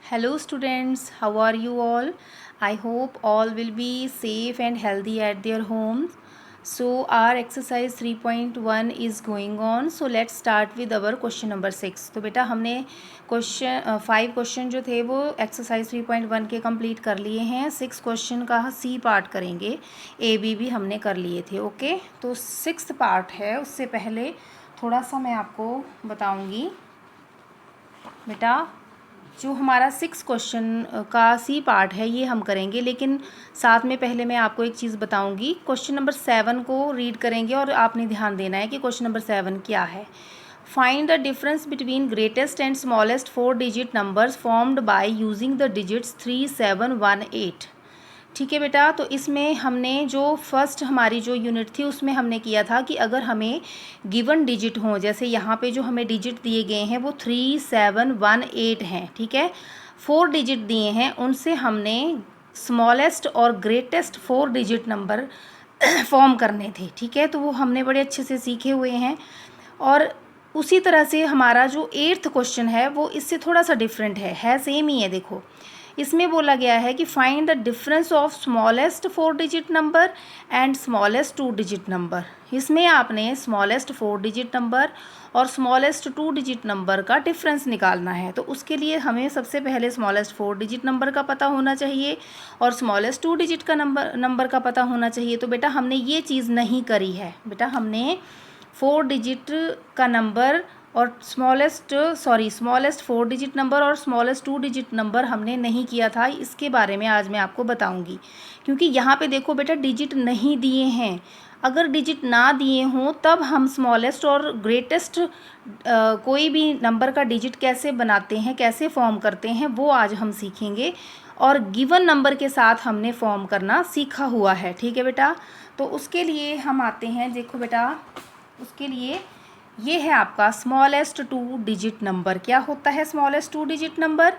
Hello students, how are you all? I hope all will be safe and healthy at their homes. So our exercise 3.1 is going on. So let's start with our question number 6. तो बेटा हमने question 5 question जो थे वो exercise 3.1 के complete कर लिए हैं। 6 क्वेश्चन का सी पार्ट करेंगे, ए बी भी हमने कर लिए थे। ओके, तो 6th पार्ट है, उससे पहले थोड़ा सा मैं आपको बताऊंगी बेटा। जो हमारा 6 क्वेश्चन का सी पार्ट है ये हम करेंगे, लेकिन साथ में पहले मैं आपको एक चीज़ बताऊंगी। क्वेश्चन नंबर 7 को रीड करेंगे और आपने ध्यान देना है कि क्वेश्चन नंबर 7 क्या है। Find the difference between greatest and smallest 4 digit numbers formed by using the digits 3, 7, 1, 8। ठीक है बेटा, तो इसमें हमने जो फर्स्ट हमारी जो यूनिट थी उसमें हमने किया था कि अगर हमें गिवन डिजिट हों, जैसे यहाँ पे जो हमें डिजिट दिए गए हैं वो 3, 7, 1, 8 हैं। ठीक है, 4 डिजिट दिए हैं, उनसे हमने स्मॉलेस्ट और ग्रेटेस्ट 4 डिजिट नंबर फॉर्म करने थे। ठीक है, तो वो हमने बड़े अच्छे से सीखे हुए हैं। और उसी तरह से हमारा जो 8th क्वेश्चन है वो इससे थोड़ा सा डिफरेंट है सेम ही है। देखो, इसमें बोला गया है कि find the difference of smallest 4 digit number and smallest 2 digit number. इसमें आपने स्मॉलेस्ट 4 डिजिट नंबर और स्मॉलेस्ट 2 डिजिट नंबर का डिफरेंस निकालना है। तो उसके लिए हमें सबसे पहले स्मॉलेस्ट 4 डिजिट नंबर का पता होना चाहिए और स्मॉलेस्ट 2 डिजिट का नंबर का पता होना चाहिए। तो बेटा हमने ये चीज़ नहीं करी है। बेटा हमने 4 डिजिट का नंबर और स्मॉलेस्ट 4 डिजिट नंबर और स्मॉलेस्ट 2 डिजिट नंबर हमने नहीं किया था। इसके बारे में आज मैं आपको बताऊंगी, क्योंकि यहाँ पे देखो बेटा डिजिट नहीं दिए हैं। अगर डिजिट ना दिए हों तब हम स्मॉलेस्ट और ग्रेटेस्ट कोई भी नंबर का डिजिट कैसे बनाते हैं, कैसे फॉर्म करते हैं, वो आज हम सीखेंगे। और गिवन नंबर के साथ हमने फॉर्म करना सीखा हुआ है। ठीक है बेटा, तो उसके लिए हम आते हैं। देखो बेटा, उसके लिए ये है आपका स्मॉलेस्ट 2 डिजिट नंबर। क्या होता है स्मॉलेस्ट 2 डिजिट नंबर?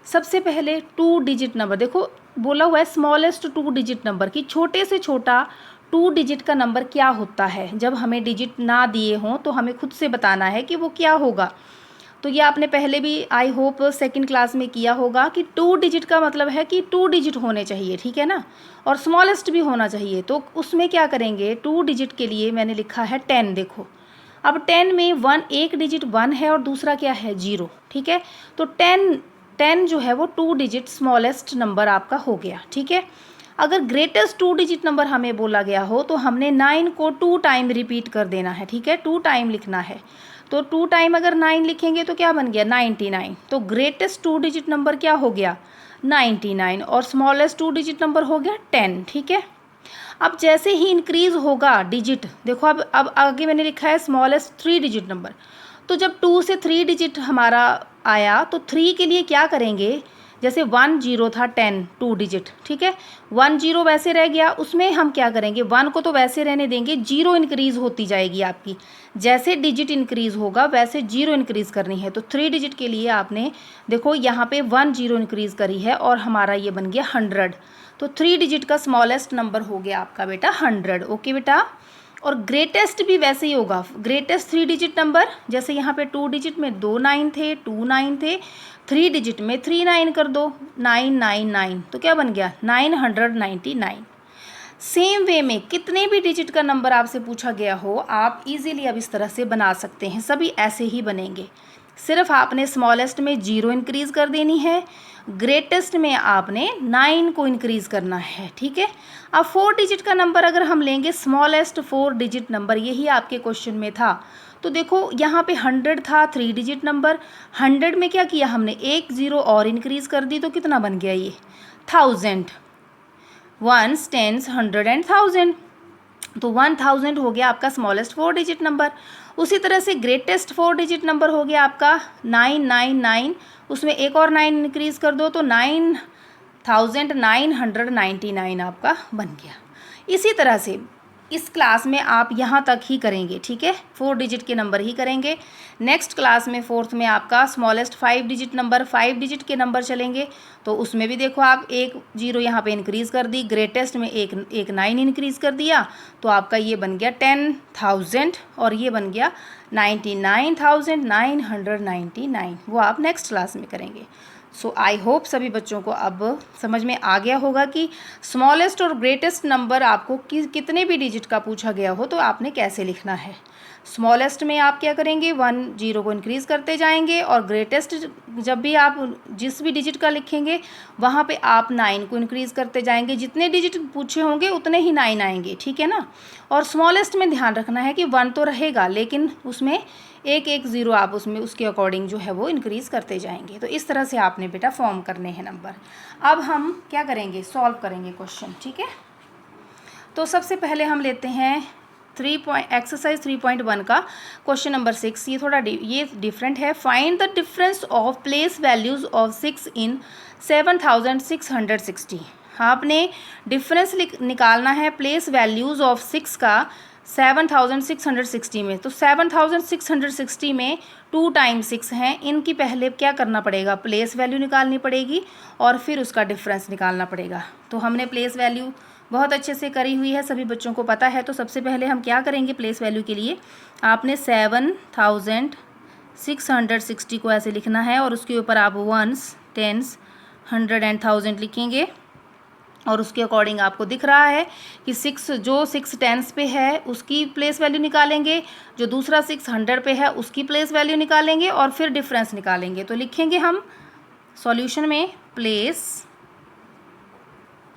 सबसे पहले 2 डिजिट नंबर, देखो बोला हुआ है स्मॉलेस्ट 2 डिजिट नंबर की छोटे से छोटा 2 डिजिट का नंबर क्या होता है। जब हमें डिजिट ना दिए हों तो हमें खुद से बताना है कि वो क्या होगा। तो ये आपने पहले भी आई होप 2nd क्लास में किया होगा कि 2 डिजिट का मतलब है कि 2 डिजिट होने चाहिए। ठीक है ना, और स्मॉलेस्ट भी होना चाहिए। तो उसमें क्या करेंगे, 2 डिजिट के लिए मैंने लिखा है 10। देखो अब 10 में एक डिजिट 1 है और दूसरा क्या है 0। ठीक है, तो 10 जो है वो 2 डिजिट स्मॉलेस्ट नंबर आपका हो गया। ठीक है, अगर ग्रेटेस्ट 2 डिजिट नंबर हमें बोला गया हो तो हमने 9 को 2 टाइम रिपीट कर देना है। ठीक है, 2 टाइम लिखना है। तो 2 टाइम अगर 9 लिखेंगे तो क्या बन गया 99। तो ग्रेटेस्ट 2 डिजिट नंबर क्या हो गया 99 और स्मॉलेस्ट 2 डिजिट नंबर हो गया 10। ठीक है, अब जैसे ही इंक्रीज होगा डिजिट, देखो अब आगे मैंने लिखा है स्मॉलेस्ट 3 डिजिट नंबर। तो जब 2 से 3 डिजिट हमारा आया तो 3 के लिए क्या करेंगे, जैसे 1 0 था 10 2 डिजिट। ठीक है, 1 0 वैसे रह गया, उसमें हम क्या करेंगे 1 को तो वैसे रहने देंगे, 0 इंक्रीज होती जाएगी आपकी। जैसे डिजिट इंक्रीज होगा वैसे 0 इंक्रीज करनी है। तो 3 डिजिट के लिए आपने देखो यहाँ पे 1 0 इंक्रीज करी है और हमारा ये बन गया 100। तो 3 डिजिट का स्मॉलेस्ट नंबर हो गया आपका बेटा 100। ओके बेटा, और ग्रेटेस्ट भी वैसे ही होगा। ग्रेटेस्ट 3 डिजिट नंबर, जैसे यहाँ पे 2 डिजिट में 2 9 थे, 2 9 थे, 3 डिजिट में 3 9 कर दो, 999। तो क्या बन गया 999। सेम वे में कितने भी डिजिट का नंबर आपसे पूछा गया हो आप इजीली अब इस तरह से बना सकते हैं, सभी ऐसे ही बनेंगे। सिर्फ आपने स्मॉलेस्ट में 0 इंक्रीज कर देनी है, ग्रेटेस्ट में आपने 9 को इंक्रीज करना है। ठीक है, अब 4 डिजिट का नंबर अगर हम लेंगे, स्मॉलेस्ट 4 डिजिट नंबर, यही आपके क्वेश्चन में था। तो देखो यहाँ पे 100 था 3 डिजिट नंबर, 100 में क्या किया हमने एक 0 और इंक्रीज कर दी, तो कितना बन गया ये 1000। 1s 10s 100 and 1000। तो 1000 हो गया आपका स्मॉलेस्ट 4 डिजिट नंबर। उसी तरह से ग्रेटेस्ट 4 डिजिट नंबर हो गया आपका 999, उसमें एक और 9 इंक्रीज कर दो तो 9999 आपका बन गया। इसी तरह से इस क्लास में आप यहाँ तक ही करेंगे। ठीक है, 4 डिजिट के नंबर ही करेंगे। नेक्स्ट क्लास में 4th में आपका स्मॉलेस्ट 5 डिजिट नंबर, 5 डिजिट के नंबर चलेंगे। तो उसमें भी देखो आप एक 0 यहाँ पे इंक्रीज़ कर दी, ग्रेटेस्ट में एक 9 इंक्रीज़ कर दिया, तो आपका ये बन गया 10,000 और ये बन गया 99,999। वो आप नेक्स्ट क्लास में करेंगे। सो आई होप सभी बच्चों को अब समझ में आ गया होगा कि स्मॉलेस्ट और ग्रेटेस्ट नंबर आपको कितने भी डिजिट का पूछा गया हो तो आपने कैसे लिखना है। स्मॉलेस्ट में आप क्या करेंगे, 1 0 को इंक्रीज़ करते जाएंगे, और ग्रेटेस्ट जब भी आप जिस भी डिजिट का लिखेंगे वहाँ पे आप 9 को इंक्रीज़ करते जाएंगे। जितने डिजिट पूछे होंगे उतने ही 9 आएंगे, ठीक है ना। और स्मॉलेस्ट में ध्यान रखना है कि 1 तो रहेगा, लेकिन उसमें एक एक ज़ीरो आप उसमें उसके अकॉर्डिंग जो है वो इंक्रीज़ करते जाएंगे। तो इस तरह से आपने बेटा फॉर्म करने हैं नंबर। अब हम क्या करेंगे, सॉल्व करेंगे क्वेश्चन, ठीक है। तो सबसे पहले हम लेते हैं एक्सरसाइज 3.1 का क्वेश्चन नंबर 6। ये थोड़ा ये डिफरेंट है। Find the difference of place values of 6 इन 7660। आपने डिफरेंस निकालना है प्लेस वैल्यूज़ ऑफ 6 का 7660 में। तो 7660 में 2 टाइम्स 6 हैं, इनकी पहले क्या करना पड़ेगा, प्लेस वैल्यू निकालनी पड़ेगी और फिर उसका डिफरेंस निकालना पड़ेगा। तो हमने प्लेस वैल्यू बहुत अच्छे से करी हुई है, सभी बच्चों को पता है। तो सबसे पहले हम क्या करेंगे, प्लेस वैल्यू के लिए आपने 7660 को ऐसे लिखना है और उसके ऊपर आप वंस, टेंस, 100 एंड 1000 लिखेंगे। और उसके अकॉर्डिंग आपको दिख रहा है कि 6 टेंस पे है उसकी प्लेस वैल्यू निकालेंगे, जो दूसरा 6 100 पे है उसकी प्लेस वैल्यू निकालेंगे और फिर डिफरेंस निकालेंगे। तो लिखेंगे हम सॉल्यूशन में place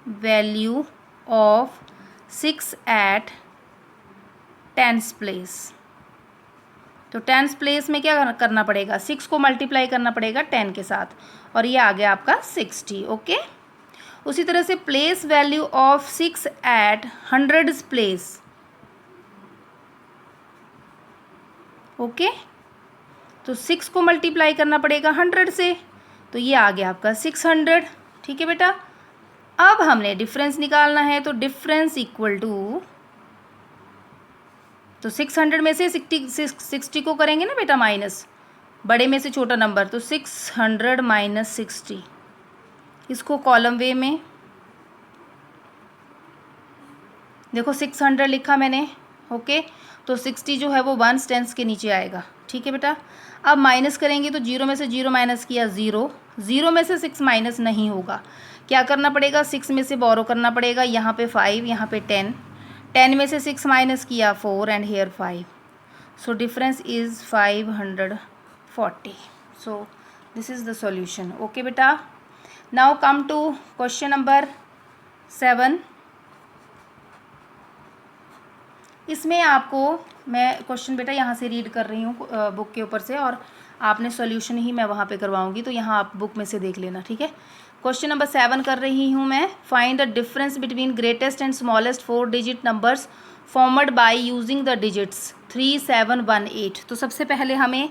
value of 6 at tens place. तो टेंस प्लेस में क्या करना पड़ेगा, 6 को मल्टीप्लाई करना पड़ेगा 10 के साथ, और ये आ गया आपका 60। ओके। उसी तरह से place value of 6 at 100 place. Okay. तो 6 को मल्टीप्लाई करना पड़ेगा 100 से, तो ये आ गया आपका 600। ठीक है बेटा। अब हमने डिफरेंस निकालना है, तो डिफरेंस इक्वल टू, तो 600 में से 60 को करेंगे ना बेटा माइनस, बड़े में से छोटा नंबर, तो 600 माइनस 60, इसको कॉलम वे में देखो 600 लिखा मैंने। ओके। तो 60 जो है वो 1 टेंस के नीचे आएगा। ठीक है बेटा। अब माइनस करेंगे तो 0 में से 0 माइनस किया 0, 0 में से 6 माइनस नहीं होगा, क्या करना पड़ेगा, 6 में से बोरो करना पड़ेगा, यहाँ पे 5, यहाँ पे 10, 10 में से 6 माइनस किया 4 and here 5, so difference is 540। So this is the solution. Okay बेटा। Now come to question number 7। इसमें आपको मैं क्वेश्चन बेटा यहाँ से रीड कर रही हूँ बुक के ऊपर से, और आपने सॉल्यूशन ही मैं वहाँ पे करवाऊँगी, तो यहाँ आप बुक में से देख लेना। ठीक है। क्वेश्चन नंबर 7 कर रही हूँ मैं। Find the difference between greatest and smallest 4 digit numbers formed by using the digits 3, 7, 1, 8। तो सबसे पहले हमें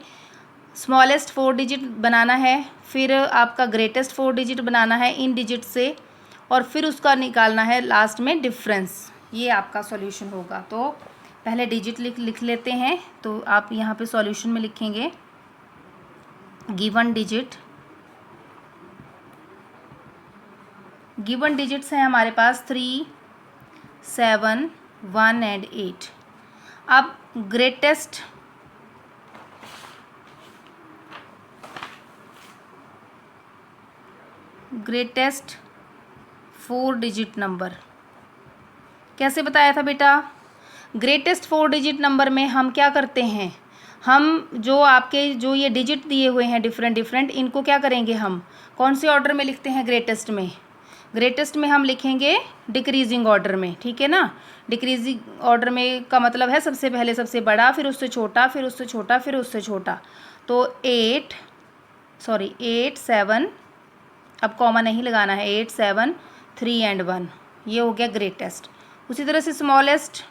स्मॉलेस्ट 4 डिजिट बनाना है, फिर आपका ग्रेटेस्ट 4 डिजिट बनाना है इन डिजिट से, और फिर उसका निकालना है लास्ट में डिफरेंस। ये आपका सॉल्यूशन होगा। तो पहले डिजिट लिख लेते हैं। तो आप यहाँ पे सॉल्यूशन में लिखेंगे गिवन डिजिट, गिवन डिजिट्स हैं हमारे पास 3, 7, 1 एंड 8। अब ग्रेटेस्ट 4 डिजिट नंबर कैसे बताया था बेटा, ग्रेटेस्ट 4 डिजिट नंबर में हम क्या करते हैं, हम जो आपके जो ये डिजिट दिए हुए हैं डिफरेंट डिफरेंट, इनको क्या करेंगे, हम कौन से ऑर्डर में लिखते हैं, ग्रेटेस्ट में। ग्रेटेस्ट में हम लिखेंगे डिक्रीजिंग ऑर्डर में। ठीक है ना। डिक्रीजिंग ऑर्डर में का मतलब है सबसे पहले सबसे बड़ा, फिर उससे छोटा, फिर उससे छोटा, फिर उससे छोटा। तो 8, 7, अब कॉमा नहीं लगाना है, 8, 7, 3 एंड 1, ये हो गया ग्रेटेस्ट। उसी तरह से स्मॉलेस्ट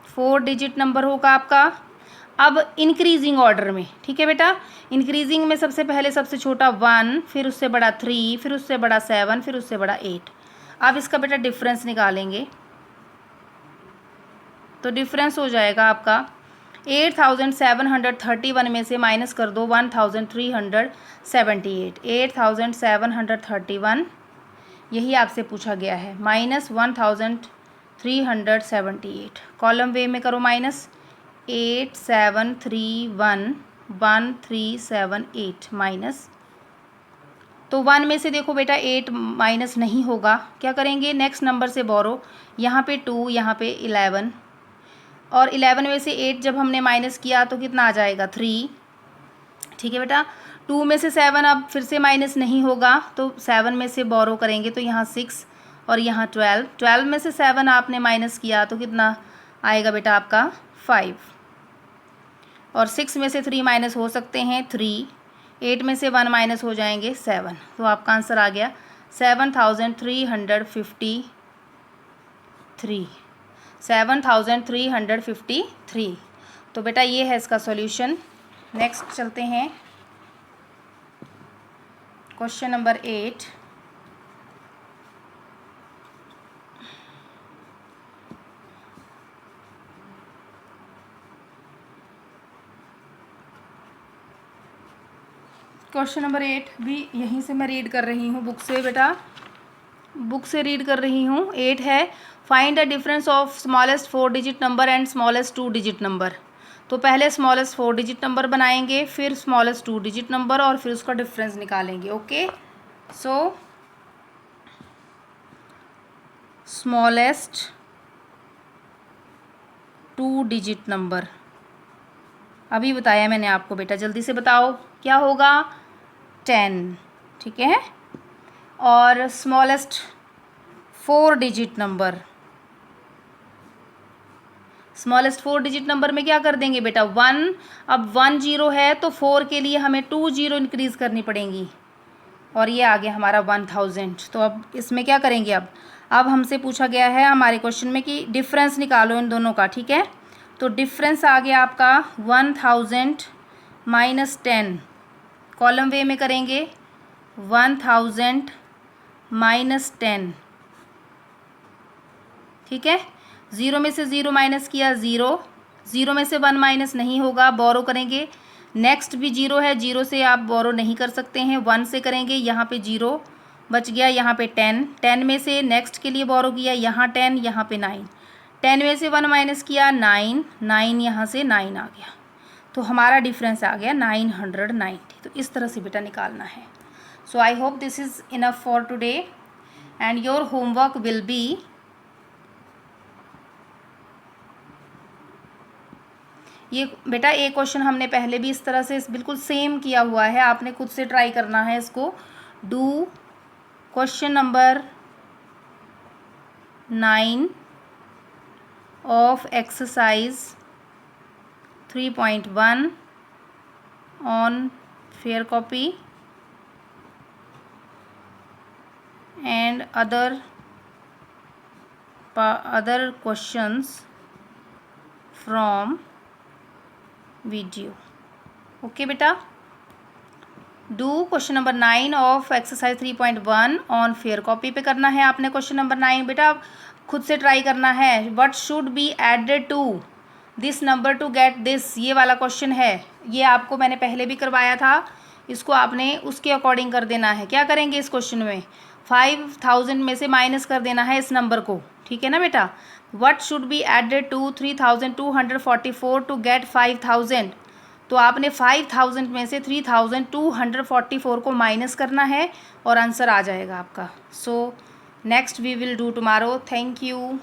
4 डिजिट नंबर होगा आपका अब इंक्रीजिंग ऑर्डर में। ठीक है बेटा। इंक्रीजिंग में सबसे पहले सबसे छोटा 1, फिर उससे बड़ा 3, फिर उससे बड़ा 7, फिर उससे बड़ा 8। अब इसका बेटा डिफरेंस निकालेंगे, तो डिफरेंस हो जाएगा आपका 8731 में से माइनस कर दो 1378, 8731 यही आपसे पूछा गया है, माइनस 1378। कॉलम वे में करो माइनस 8731 1378 माइनस तो 1 में से देखो बेटा 8 माइनस नहीं होगा, क्या करेंगे नेक्स्ट नंबर से बोरो, यहाँ पे 2, यहाँ पे 11, और 11 में से 8 जब हमने माइनस किया तो कितना आ जाएगा 3। ठीक है बेटा, 2 में से 7 अब फिर से माइनस नहीं होगा, तो 7 में से बोरो करेंगे तो यहाँ 6 और यहाँ 12, 12 में से 7 आपने माइनस किया तो कितना आएगा बेटा आपका 5, और 6 में से 3 माइनस हो सकते हैं 3, 8 में से 1 माइनस हो जाएंगे 7, तो आपका आंसर आ गया 7353, 7353। तो बेटा ये है इसका सॉल्यूशन। नेक्स्ट चलते हैं क्वेश्चन नंबर 8। क्वेश्चन नंबर 8 भी यहीं से मैं रीड कर रही हूँ बुक से बेटा, बुक से रीड कर रही हूँ। 8 है, find the difference of smallest 4 digit number and smallest 2 digit number. तो पहले स्मॉलेस्ट 4 डिजिट नंबर बनाएंगे, फिर स्मॉलेस्ट 2 डिजिट नंबर, और फिर उसका डिफरेंस निकालेंगे। ओके, सो स्मॉलेस्ट 2 डिजिट नंबर अभी बताया मैंने आपको बेटा, जल्दी से बताओ क्या होगा 10। ठीक है, और smallest 4 digit number, smallest 4 digit number में क्या कर देंगे बेटा 1, अब 1 0 है तो 4 के लिए हमें 2 0 इंक्रीज करनी पड़ेंगी, और ये आ गया हमारा 1000। तो अब इसमें क्या करेंगे, अब हमसे पूछा गया है हमारे क्वेश्चन में कि डिफरेंस निकालो इन दोनों का। ठीक है, तो डिफरेंस आ गया आपका 1000 माइनस 10, कॉलम वे में करेंगे 1000 माइनस 10। ठीक है, 0 में से 0 माइनस किया 0, 0 में से 1 माइनस नहीं होगा, बोरो करेंगे। नेक्स्ट भी 0 है, 0 से आप बोरो नहीं कर सकते हैं, 1 से करेंगे, यहाँ पे 0 बच गया, यहाँ पे 10, 10 में से नेक्स्ट के लिए बोरो किया, यहाँ 10, यहाँ पे 9, 10 में से 1 माइनस किया 9, 9 यहाँ से 9 आ गया, तो हमारा डिफरेंस आ गया 990। तो इस तरह से बेटा निकालना है। So I hope this is enough for today and your homework will be ये बेटा, एक क्वेश्चन हमने पहले भी इस तरह से बिल्कुल सेम किया हुआ है, आपने खुद से ट्राई करना है इसको। Do question number 9 of exercise 3.1 on fair copy and other questions from video. Okay बेटा, do question number 9 of exercise 3.1 on fair copy पे करना है आपने क्वेश्चन नंबर 9 बेटा, खुद से ट्राई करना है। What should be added to this number to get this, ये वाला क्वेश्चन है, ये आपको मैंने पहले भी करवाया था, इसको आपने उसके अकॉर्डिंग कर देना है। क्या करेंगे इस क्वेश्चन में, 5000 में से माइनस कर देना है इस नंबर को। ठीक है ना बेटा, what should be added to 3244 to get 5000, तो आपने 5000 में से 3244 को माइनस करना है और आंसर आ जाएगा आपका। So next we will do tomorrow. Thank you.